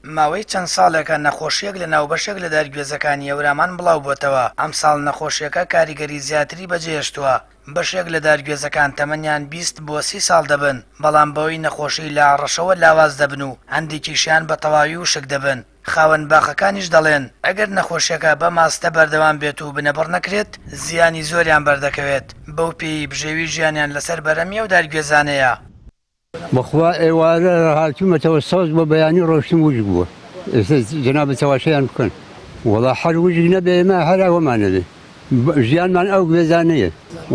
ماوەی چەند ساڵێکە نەخۆشیەک لە ناوبەشێک لە دارگوێزەکانی هەورامان بڵاو بووتەوە. ئەم ساڵ نەخۆشیەکە کاریگەری زیاتری بەجێهێشتووە. بەشێک لە دارگوێزەکان تەمەنیان 20 بۆ 30 ساڵ دەبن، بەڵام بەوەی نەخۆشی لە ڕەشەوە لاواز دەبن و هەندێکیشیان بە تەواوی وشک دەبن. خاوەن باخەکانیش دەڵێن ئەگەر نەخۆشیەکە بە ماستە بەردەوام بێت و بنەبڕ نەکرێت زیانی زۆریان بەردەکەوێت. بەو پێی بژێوی ژیانیان لەسەر بەرەمیە و دارگوێزانەیە. بەخوا ئێوارە هاتوومەتەوە سەوز بە بەیانی ڕۆشتم وشک بووە. ئێستا جەنابە تەواشەیان بکەن. وەڵا هەر وشک نەبێ ئێمە هەر ئەوەمانە بێ. ژیانمان ئەو گوێزانەیە.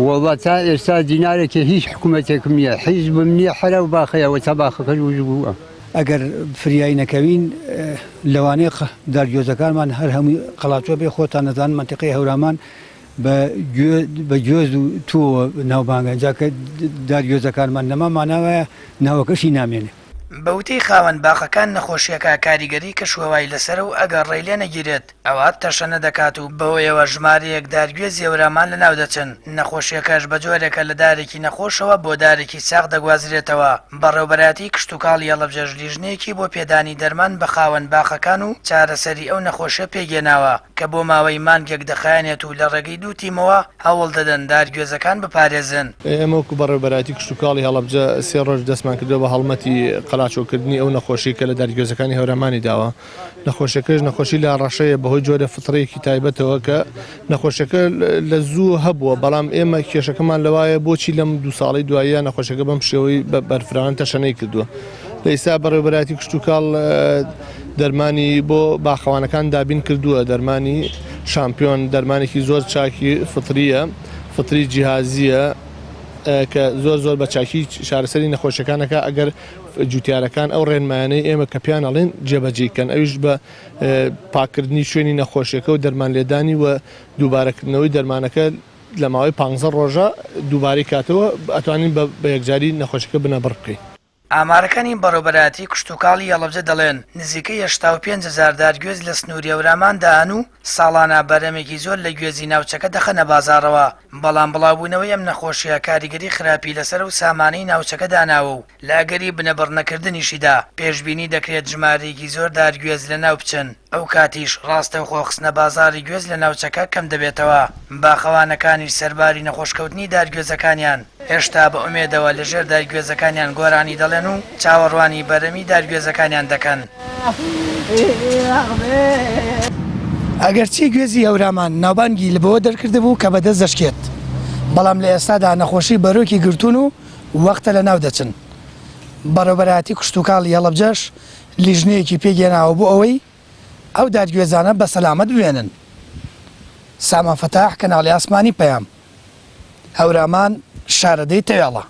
وەڵا تا ئێستا دینارێکی هیچ حکوومەتێکم نییە، حیزبم نییە، هەرە و باخەیەوە تا باخەکەش وشک بووە. ئەگەر فریایی نەکەوین لەوانەیە دارگوێزەکانمان هەر هەمووی قەڵاتوە بێ. خۆتان نەزان منتیقەی هەورامان بە گوێز و تۆوە ناوبانگە، جاکە دارگوێزەکانمان نەماماناوەیە ناوەکەشی نامێنێ. بەوتەی خاوەن باخەکان نەخۆشیەکە کاریگەری کەشوەوای لەسەر و ئەگەر ڕێی لێ نەگیرێت ئەوە تەشەنە دەکات و بەوەیەوە ژمارەیەک دارگوێزی هەورامان لەناو دەچن. نەخۆشیەکەش بە جۆرێکە لە دارێکی نەخۆشەوە بۆ دارێکی ساغ دەگوازرێتەوە. بەڕێوەبەراتی کشت و کاڵی هەڵەبجەش لیژنەیەکی بۆ پێدانی دەرمان بە خاوەن باخەکان و چارەسەری ئەو نەخۆشیە پێگێناوە کە بۆ ماوەی مانگێک دەخایەنێت و لە ڕێگەی دوو تیمەوە هەوڵ دەدەن دارگوێزەکان بپارێزن. ئێمە وەکو بەڕێوەبەراتی کشت و کاڵی هەڵەبجە 3 ڕۆژ دەستمان کردەوە بە هەڵمەتی قەلاچۆکردنی ئەو نەخۆشی کە لە دارگوێزەکانی هەورامانی داوە. نەخۆشیەکەش نەخۆشی لە ڕەشەیە بەهۆی جۆرە فترەیەکی تایبەتەوە کە نەخۆشیەکە لە زوو هەبووە، بەڵام ئێمە کێشەکەمان لەوایە بۆچی لەم 2 ساڵی دواییە نەخۆشیەکە بەم شێوەی بەرفراوان تەشەنەی کردووە. لە ئێستا بەڕێوەبەراتی کشت و کاڵ دەرمانی بۆ باخەوانەکان دابین کردووە، دەرمانی شامپیۆن، دەرمانێکی زۆر چاکی فتریە، فتری جیهازیە کە زۆر بە چاکی شارەسەری نەخۆشیەکانەکە ئەگەر جوتیارەکان ئەو ڕێنمایانەی ئێمە کە پیان ئەڵێن جێبەجێکەن. ئەویش بە پاکردنی شوێنی نەخۆشیەکە و دەرمان لێدانی و دووبارەکردنەوەی دەرمانەکە لە ماوەی 15 ڕۆژە دووبارەی کاتەوە ئەتوانین بە یەکجاری نەخۆشیەکە بنەبڕ بکەین. ئامارەکانی بەڕێوەبەراتی کشت و کاڵی هەڵەبجە دەڵێن نزیکەی 85,000 دارگوێز لە سنووری هەوراماندان و ساڵانە بەرەمێکی زۆر لە گوێزی ناوچەکە دەخەنە بازاڕەوە. بەڵام بڵاوبوونەوەی ئەم نەخۆشیە کاریگەری خراپی لەسەر و سامانەی ناوچەکە داناوە و لە ئەگەری بنەبڕ نەکردنیشیدا پێشبینی دەکرێت ژمارەیەکی زۆر دارگوێز لە ناو بچن. ئەو کاتیش ڕاستەوخۆ خستنە بازاری گوێز لە ناوچەکە کەم دەبێتەوە. باخەوانەکانیش سەرباری نەخۆشکەوتنی دارگوێزەکانیان هێشتا بە ئومێدەوە لەژێر دارگوێزەکانیان گۆرانی دەڵێن و چاوەڕوانی بەرەمی دارگوێزەکانیان دەکەن. ئەگەرچی گوێزی هەورامان ناوبانگی لەبەوە دەرکردبوو کە بەدەست دەشکێت، بەڵام لە ئێستادا نەخۆشی بەرۆکی گرتوون و وەختە لە ناو دەچن. بەڕێوەبەراتی کشت و کاڵی هەڵەبجەش لیژنەیەکی پێگێناوە بۆ ئەوەی ئەو دارگوێزانە بە سەلامەت بوێنن. سامان فەتاح، کەناڵی ئاسمانی پەیام، هەورامان، شارەدەی تەوێڵە.